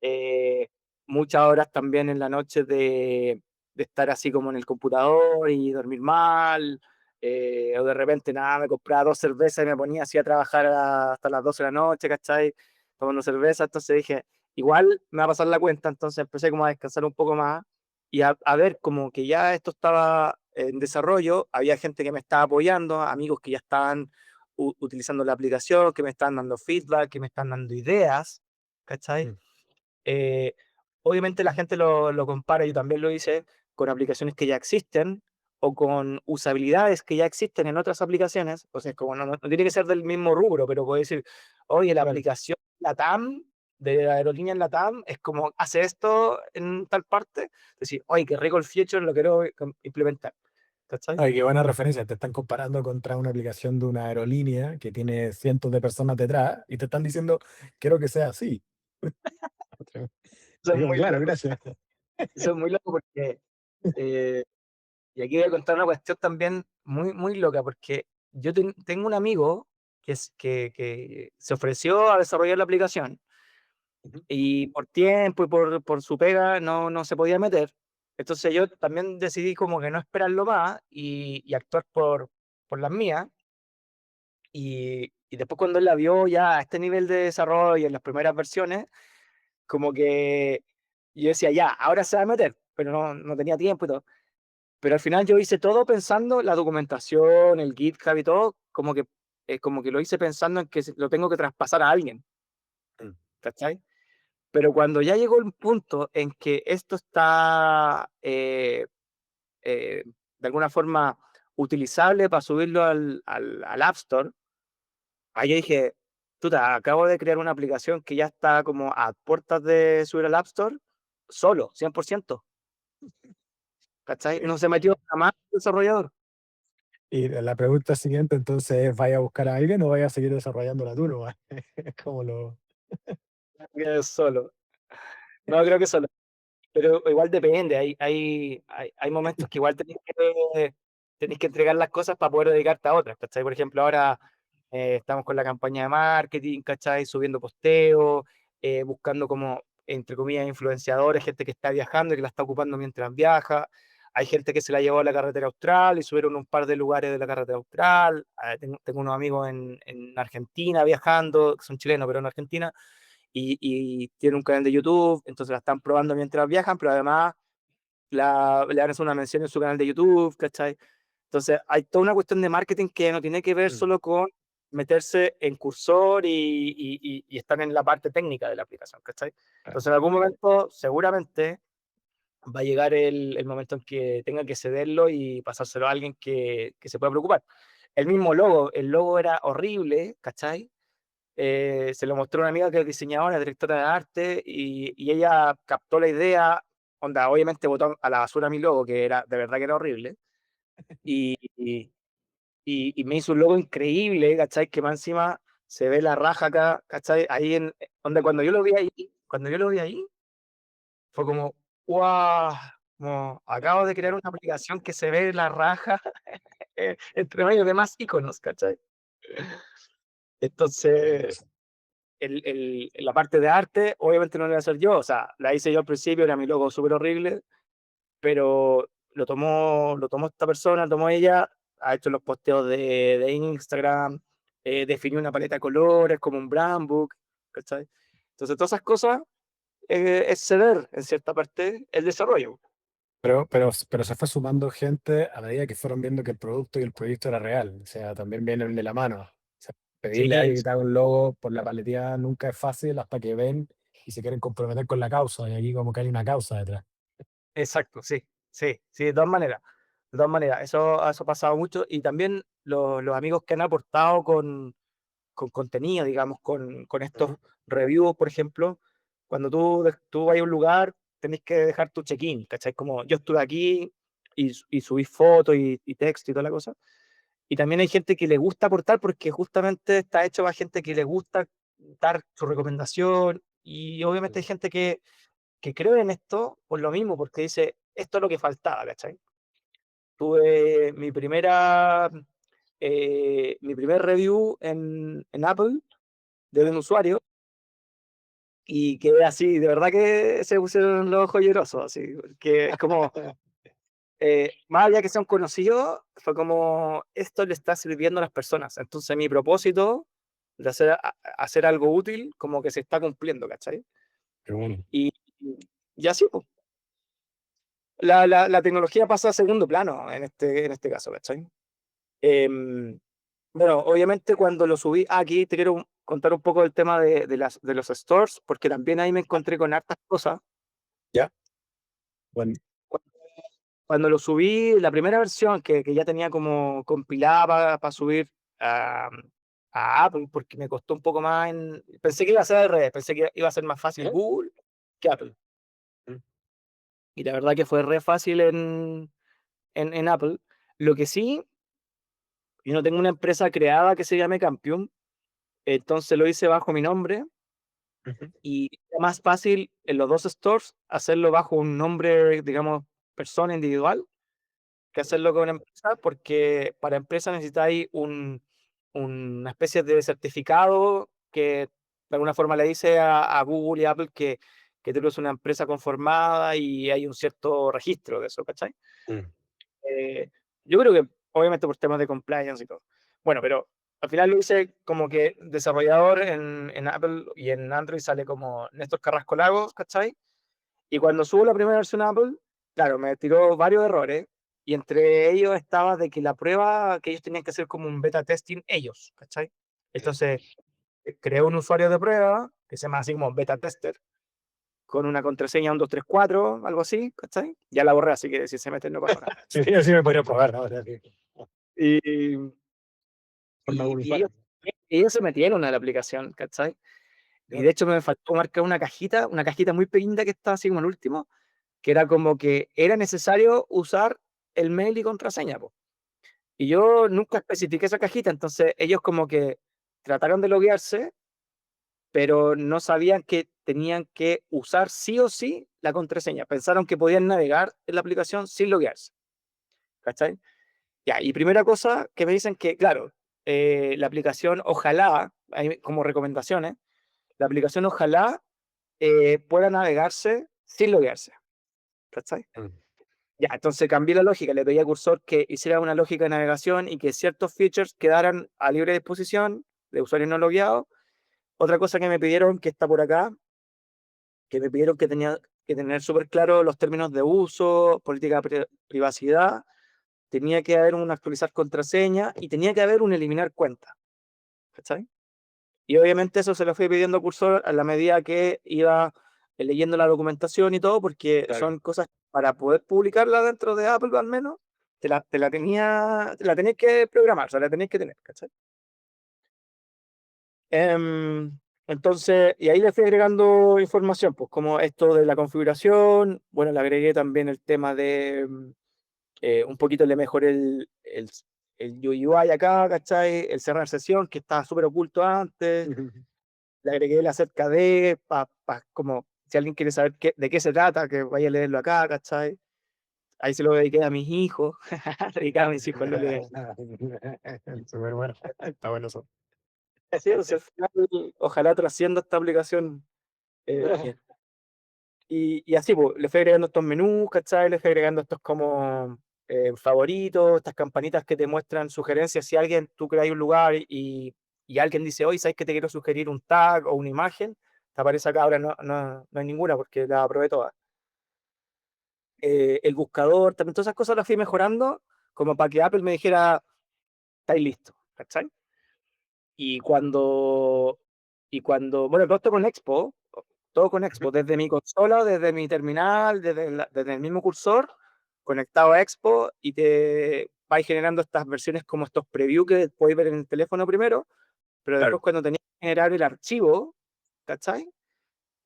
eh, Muchas horas también en la noche de estar así como en el computador y dormir mal, o de repente nada, me compraba 2 cervezas y me ponía así a trabajar hasta las 12 de la noche, ¿cachai? Tomando cerveza, entonces dije, igual me va a pasar la cuenta, entonces empecé como a descansar un poco más y a ver como que ya esto estaba en desarrollo, había gente que me estaba apoyando, amigos que ya estaban utilizando la aplicación, que me estaban dando feedback, que me están dando ideas, ¿cachai? Mm. Eh, Obviamente la gente lo compara, yo también lo hice, con aplicaciones que ya existen o con usabilidades que ya existen en otras aplicaciones. O sea, es como no tiene que ser del mismo rubro, pero puede decir, oye, la Claro. aplicación LATAM, de la aerolínea en LATAM, es como, hace esto en tal parte. Decir, oye, qué rico el feature, lo quiero implementar. ¿cachai? Ay, qué buena referencia. Te están comparando contra una aplicación de una aerolínea que tiene cientos de personas detrás y te están diciendo, quiero que sea así. Eso es Digo, muy claro, loco, gracias. eso es muy loco porque, eh, y aquí voy a contar una cuestión también muy, muy loca, porque yo tengo un amigo que se ofreció a desarrollar la aplicación Ujú. y por tiempo y por su pega no se podía meter. Entonces yo también decidí como que no esperarlo más y actuar por las mías. Y después cuando él la vio ya a este nivel de desarrollo en las primeras versiones, como que yo decía, ya, ahora se va a meter, pero no tenía tiempo y todo. Pero al final yo hice todo pensando, la documentación, el GitHub y todo, como que lo hice pensando en que lo tengo que traspasar a alguien, Mm. ¿cachai? Pero cuando ya llegó el punto en que esto está de alguna forma utilizable para subirlo al App Store, ahí yo dije, tuta, acabo de crear una aplicación que ya está como a puertas de subir al App Store, solo, 100%, ¿cachai? No se metió jamás el desarrollador. Y la pregunta siguiente entonces es, ¿vaya a buscar a alguien o vaya a seguir desarrollándola tú nomás? Es como lo... Que solo. No, creo que solo. Pero igual depende, hay momentos que igual tenéis que entregar las cosas para poder dedicarte a otras, ¿cachai? Por ejemplo, ahora estamos con la campaña de marketing, ¿cachai? Subiendo posteos, buscando como, entre comillas, influenciadores, gente que está viajando y que la está ocupando mientras viaja. Hay gente que se la llevó a la carretera austral y subieron un par de lugares de la carretera austral. Tengo unos amigos en Argentina viajando, que son chilenos, pero en Argentina y tiene un canal de YouTube, entonces la están probando mientras viajan, pero además le van a hacer una mención en su canal de YouTube, ¿cachai? Entonces hay toda una cuestión de marketing que no tiene que ver Mm. solo con meterse en cursor y estar en la parte técnica de la aplicación, ¿cachai? Claro. Entonces en algún momento seguramente va a llegar el momento en que tenga que cederlo y pasárselo a alguien que se pueda preocupar. El mismo logo, el logo era horrible, ¿cachai? Se lo mostró una amiga que es diseñadora, directora de arte, y ella captó la idea, onda, obviamente botó a la basura mi logo, que era, de verdad que era horrible, y, y, y me hizo un logo increíble, ¿cachai? Que más encima se ve la raja acá, ¿cachai? Ahí donde cuando yo lo vi ahí, fue como, ¡guau! Como, acabo de crear una aplicación que se ve la raja entre medio de más iconos, ¿cachai? Entonces, la parte de arte, obviamente no la voy a hacer yo, o sea, la hice yo al principio, era mi logo súper horrible, pero lo tomó esta persona, lo tomó ella, ha hecho los posteos de Instagram, definió una paleta de colores como un brand book, ¿cachai? Entonces, todas esas cosas es ceder, en cierta parte, el desarrollo. Pero se fue sumando gente a medida que fueron viendo que el producto y el proyecto era real. O sea, también vienen de la mano. O sea, pedirle a Sí, alguien que te haga un logo por la paletía nunca es fácil hasta que ven y se quieren comprometer con la causa. Y aquí como que hay una causa detrás. exacto, sí, sí, sí, de todas maneras. De todas maneras, eso ha pasado mucho. Y también los amigos que han aportado con contenido, digamos, con estos Ujú. reviews, por ejemplo, cuando tú vas a un lugar, tenés que dejar tu check-in, ¿cachai? Como yo estuve aquí y subí fotos y texto y toda la cosa. Y también hay gente que le gusta aportar porque justamente está hecho para gente que le gusta dar su recomendación y obviamente hay gente que cree en esto por lo mismo, porque dice, esto es lo que faltaba, ¿cachai? Tuve mi primer review en Apple de un usuario y quedé así, de verdad que se pusieron los ojos llorosos, así, que es como, más allá que sean conocidos, fue como, esto le está sirviendo a las personas. Entonces mi propósito de hacer algo útil, como que se está cumpliendo, ¿cachai? Qué bueno. Y, y así, pues, la tecnología pasa a segundo plano en este caso, ¿cachai? Em, bueno, obviamente cuando lo subí aquí, te quiero contar un poco del tema de los stores, porque también ahí me encontré con hartas cosas. ¿Ya? Bueno, Cuando lo subí, la primera versión que ya tenía como compilada para subir a Apple, porque me costó un poco más. Pensé que iba a ser al revés, pensé que iba a ser más fácil ¿eh? Google que Apple. Mm. Y la verdad que fue re fácil en Apple. Lo que sí, yo no tengo una empresa creada que se llame Campium, entonces lo hice bajo mi nombre Ujú. y es más fácil en los dos stores hacerlo bajo un nombre, digamos, persona individual, que hacerlo con una empresa, porque para empresa necesitáis una especie de certificado que de alguna forma le dice a Google y Apple que tú eres una empresa conformada y hay un cierto registro de eso, ¿cachai? Mm. Eh, yo creo que obviamente por temas de compliance y todo. Bueno, pero al final lo hice como que desarrollador en Apple y en Android sale como Néstor Carrasco Lagos, ¿cachai? Y cuando subo la primera versión a Apple, claro, me tiró varios errores y entre ellos estaba de que la prueba que ellos tenían que hacer como un beta testing ellos, ¿cachai? Entonces, creé un usuario de prueba que se llama así como beta tester con una contraseña 1234, algo así, ¿cachai? Ya la borré, así que si se meten no pasó nada. Sí, así me podría probar, ¿no? O sea, que, Y, forma de un y usuario. ellos se metieron a la aplicación, ¿cachai? Y de Claro. hecho me faltó marcar una cajita muy pequeñita que estaba así como el último, que era como que era necesario usar el mail y contraseña, po. Y yo nunca especifiqué esa cajita, entonces ellos como que trataron de loguearse, pero no sabían que tenían que usar sí o sí la contraseña. Pensaron que podían navegar en la aplicación sin loguearse, ¿cachai? Ya, y primera cosa que me dicen que, claro, la aplicación ojalá, como recomendaciones, la aplicación ojalá pueda navegarse sin loguearse, ¿cachai? Mm. Ya, entonces cambié la lógica, le pedí al cursor que hiciera una lógica de navegación y que ciertos features quedaran a libre disposición de usuarios no logueados. Otra cosa que me pidieron, que está por acá, que me pidieron que tenía que tener súper claro los términos de uso, política de privacidad, tenía que haber un actualizar contraseña y tenía que haber un eliminar cuenta, ¿cachai? Y obviamente eso se lo fui pidiendo al cursor a la medida que iba leyendo la documentación y todo, porque Claro. son cosas para poder publicarla dentro de Apple al menos, te la tenías que programar, o sea, la tenías que tener, ¿cachai? Entonces, y ahí le fui agregando información, pues como esto de la configuración, bueno, le agregué también el tema de, un poquito le mejoré el UI acá, ¿cachai? El cerrar sesión, que estaba súper oculto antes, Ujú. le agregué el acerca de, como si alguien quiere saber de qué se trata, que vaya a leerlo acá, ¿cachai? Ahí se lo dediqué a mis hijos, dediqué a mis hijos lo que... Súper bueno. Está bueno eso. Sí, o sea, al final, ojalá trascienda esta aplicación bien. Y así, pues, le fui agregando estos menús, ¿cachai? Le fui agregando estos como favoritos, estas campanitas que te muestran sugerencias. Si alguien, tú creas un lugar y alguien dice, oye, ¿sabes que te quiero sugerir un tag o una imagen? Te aparece acá, ahora no hay ninguna porque la probé todas. El buscador, también todas esas cosas las fui mejorando como para que Apple me dijera, estáis listo, ¿cachai? Y cuando, bueno, todo con Ujú. Expo, desde mi consola, desde mi terminal, desde el mismo cursor, conectado a Expo, y te vais generando estas versiones como estos preview que podéis ver en el teléfono primero, pero después Claro. cuando tenéis que generar el archivo, ¿cachai?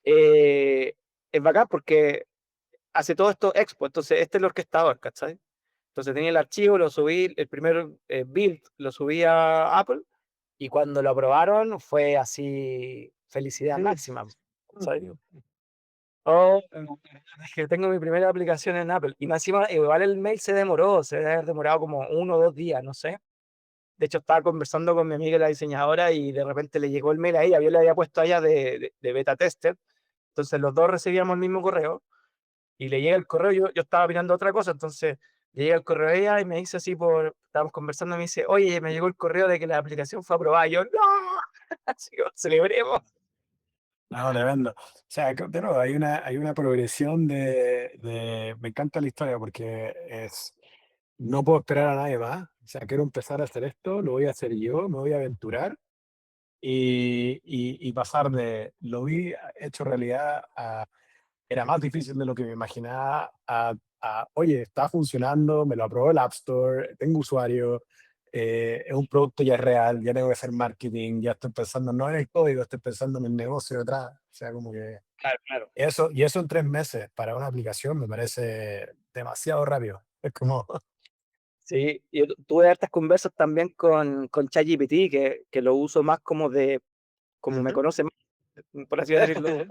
Eh, es bacán porque hace todo esto Expo, entonces este es el orquestador, ¿cachai? Entonces tenía el archivo, lo subí, el primer build lo subí a Apple, y cuando lo aprobaron fue así, felicidad máxima, ¿sabes? Oh, es que tengo mi primera aplicación en Apple. Y más encima, igual el mail se demoró, se debe haber demorado como 1 o 2 días, no sé. De hecho, estaba conversando con mi amiga la diseñadora y de repente le llegó el mail a ella. Yo le había puesto a ella de beta tester. Entonces los dos recibíamos el mismo correo y le llega el correo. Yo estaba mirando otra cosa, entonces le llega el correo a ella y me dice así estábamos conversando y me dice, oye, me llegó el correo de que la aplicación fue aprobada. Y yo, no, así que celebremos. No, tremendo. O sea, de nuevo, hay una progresión me encanta la historia porque no puedo esperar a nadie más. O sea, quiero empezar a hacer esto, lo voy a hacer yo, me voy a aventurar y pasar de lo vi hecho realidad era más difícil de lo que me imaginaba oye, está funcionando, me lo aprobó el App Store, tengo usuario, es un producto ya real, ya tengo que hacer marketing, ya estoy pensando no en el código, estoy pensando en el negocio detrás. O sea, como que Claro, claro. eso en 3 meses para una aplicación me parece demasiado rápido. Es como, Sí, yo tuve hartas conversas también con ChatGPT, que lo uso más como me Ujú. conoce más, por así decirlo.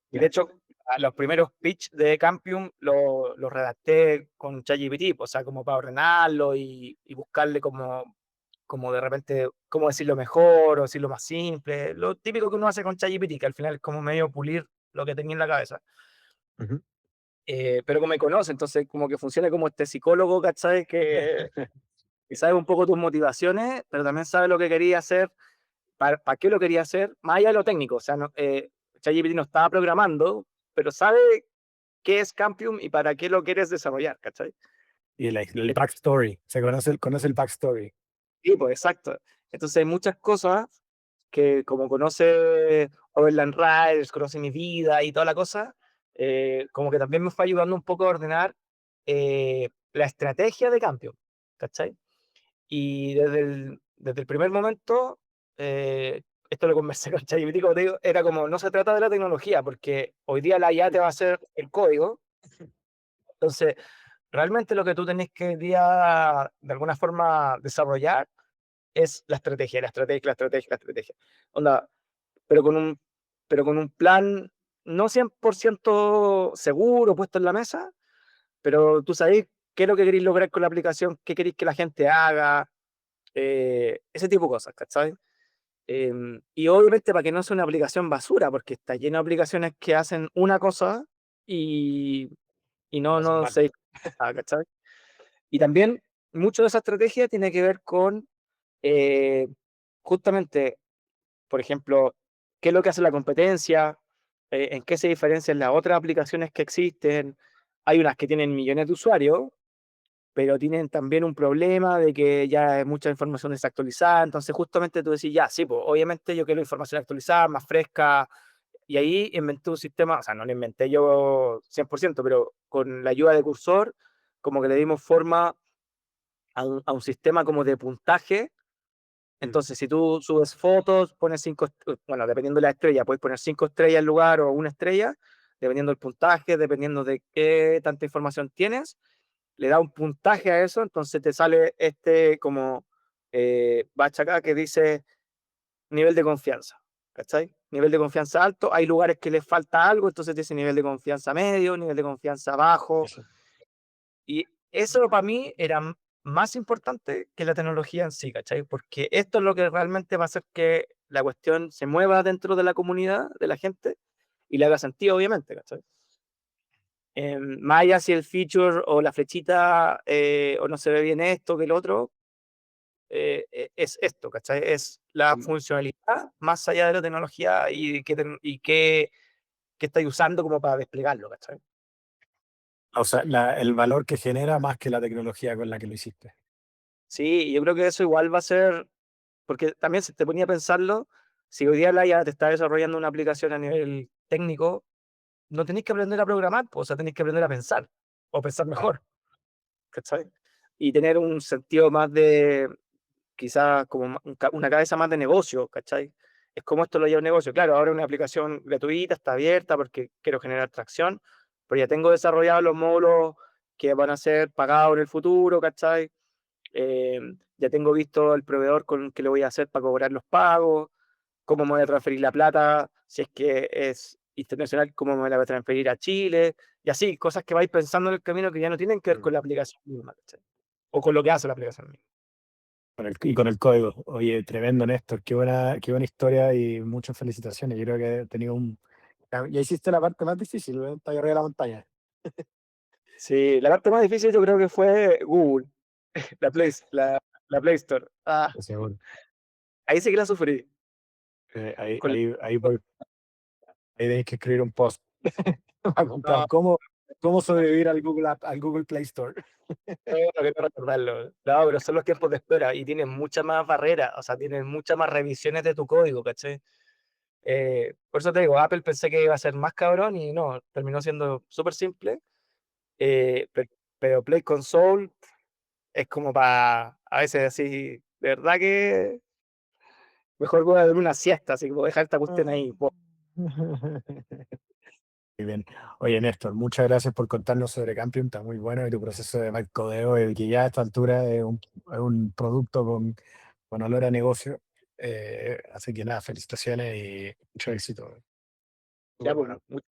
Y de hecho, a los primeros pitch de Campium los redacté con ChatGPT, o sea, como para ordenarlo y buscarle como de repente cómo decirlo mejor o decirlo más simple. Lo típico que uno hace con ChatGPT, que al final es como medio pulir lo que tenía en la cabeza. Ujú. Pero como me conoce, entonces como que funciona como este psicólogo, ¿cachai? Que sabe un poco tus motivaciones, pero también sabe lo que quería hacer, para qué lo quería hacer, más allá de lo técnico. O sea, no, ChatGPT no estaba programando, pero sabe qué es Campium y para qué lo quieres desarrollar, ¿cachai? Y el backstory, conoce el backstory. Sí, pues exacto. Entonces hay muchas cosas que como conoce Overland Riders, conoce mi vida y toda la cosa, como que también me fue ayudando un poco a ordenar la estrategia de Campium, ¿cachai? Y desde el primer momento, esto lo conversé con ChatGPT, como te digo, era como, no se trata de la tecnología, porque hoy día la IA te va a hacer el código. Entonces, realmente lo que tú tenés que hoy día, de alguna forma, desarrollar es la estrategia, la estrategia, la estrategia, la estrategia. Onda, pero con un, pero con un plan no 100% seguro puesto en la mesa, pero tú sabés qué es lo que queréis lograr con la aplicación, qué queréis que la gente haga, ese tipo de cosas, ¿cachai? Y obviamente para que no sea una aplicación basura, porque está lleno de aplicaciones que hacen una cosa y, y Lo no, hacen no mal. se... ¿cachai? Y también mucho de esa estrategia tiene que ver con eh, justamente, por ejemplo, qué es lo que hace la competencia, en qué se diferencian las otras aplicaciones que existen. Hay unas que tienen millones de usuarios, pero tienen también un problema de que ya hay mucha información desactualizada. Entonces, justamente tú decís, ya, sí, pues obviamente yo quiero información actualizada, más fresca. Y ahí inventé un sistema, o sea, no lo inventé yo 100%, pero con la ayuda de Cursor, como que le dimos forma a un sistema como de puntaje. Mm. Entonces, si tú subes fotos, pones bueno, dependiendo de la estrella, puedes poner 5 estrellas en lugar o una estrella, dependiendo del puntaje, dependiendo de qué tanta información tienes, le da un puntaje a eso, entonces te sale este como batch acá que dice nivel de confianza, ¿cachai? Nivel de confianza alto, hay lugares que les falta algo, entonces dice nivel de confianza medio, nivel de confianza bajo, Eso. y eso para mí era más importante que la tecnología en sí, ¿cachai? Porque esto es lo que realmente va a hacer que la cuestión se mueva dentro de la comunidad, de la gente, y le haga sentido, obviamente, ¿cachai? Más allá si el feature o la flechita o no se ve bien esto que el otro, es esto, ¿cachai? Es la Mm. funcionalidad más allá de la tecnología y qué estáis usando como para desplegarlo, ¿cachai? O sea, el valor que genera más que la tecnología con la que lo hiciste. Sí, yo creo que eso igual va a ser, porque también si te ponía a pensarlo, si hoy día la IA te está desarrollando una aplicación a nivel técnico, no tenéis que aprender a programar, pues, o sea, tenéis que aprender a pensar, o pensar Claro. mejor, ¿cachai? Y tener un sentido más de, quizás como una cabeza más de negocio, ¿cachai? Es como esto lo lleva un negocio. Claro, ahora es una aplicación gratuita, está abierta porque quiero generar tracción, pero ya tengo desarrollados los módulos que van a ser pagados en el futuro, ¿cachai? Eh, ya tengo visto el proveedor con que lo voy a hacer para cobrar los pagos, cómo me voy a transferir la plata, si es que es internacional, cómo me la voy a transferir a Chile, y así, cosas que vais pensando en el camino que ya no tienen que ver Mm. con la aplicación misma, ¿cachai? O con lo que hace la aplicación misma. Y con el código. Oye, tremendo, Néstor. Qué buena historia y muchas felicitaciones. Yo creo que he tenido un. Ya hiciste la parte más difícil, ¿eh? Está ahí arriba de la montaña. Sí, la parte más difícil yo creo que fue Google, la Play Store. De seguro. Ahí sí que la sufrí. Ahí, Con ahí tenéis que escribir un post para contar no, cómo sobrevivir al Google Play Store. no quiero recordarlo. No, pero son los tiempos de espera y tienen muchas más barreras, o sea, tienen muchas más revisiones de tu código, ¿cachai? Por eso te digo, Apple pensé que iba a ser más cabrón y no, terminó siendo súper simple. Pero Play Console es como para, a veces así, de verdad que mejor voy a dormir una siesta, así que voy a dejar esta cuestión ahí. Muy bien. Oye, Néstor, muchas gracias por contarnos sobre Campium, está muy bueno y tu proceso de codeo, el que ya a esta altura es un producto con olor a negocio. Así que nada, felicitaciones y mucho éxito. Ya, Súper bueno, bueno.